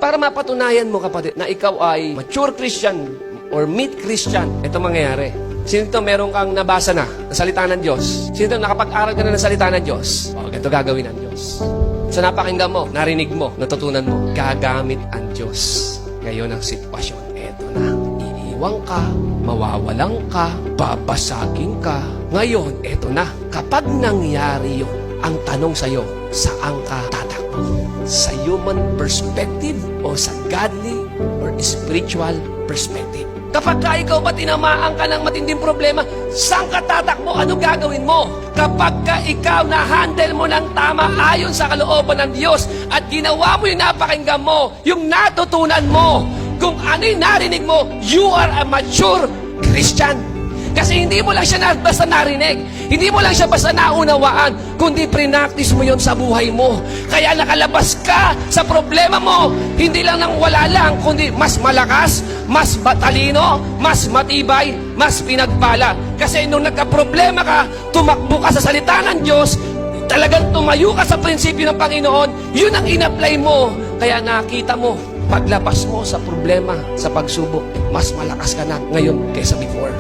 Para mapatunayan mo, kapatid, na ikaw ay mature Christian or mid Christian, ito mangyayari. Sino ito meron kang nabasa na salita ng Diyos? Sino ito nakapag-aral ka na ng salita ng Diyos? O, ganito gagawin ng Diyos. Sa napakinggan mo, narinig mo, natutunan mo, gagamit ang Diyos. Ngayon ang sitwasyon, eto na. Iiwang ka, mawawalang ka, babasagin ka. Ngayon, eto na. Kapag nangyari yun, ang tanong sa'yo, saan ka tatakbo? Sa human perspective o sa godly or spiritual perspective? Kapag ka ikaw ba tinamaan ka ng matinding problema, saan ka tatakbo? Ano gagawin mo? Kapag ka ikaw na-handle mo ng tama ayon sa kalooban ng Diyos at ginawa mo yung napakinggan mo, yung natutunan mo, kung ano yung narinig mo, you are a mature Christian. Kasi hindi mo lang siya basta narinig. Hindi mo lang siya basta naunawaan, kundi prinactice mo yon sa buhay mo. Kaya nakalabas ka sa problema mo, hindi lang nang wala lang, kundi mas malakas, mas matalino, mas matibay, mas pinagpala. Kasi nung nagka-problema ka, tumakbo ka sa salita ng Diyos, talagang tumayo ka sa prinsipyo ng Panginoon, yun ang in-apply mo. Kaya nakita mo, paglabas mo sa problema, sa pagsubok, mas malakas ka na ngayon kaysa before.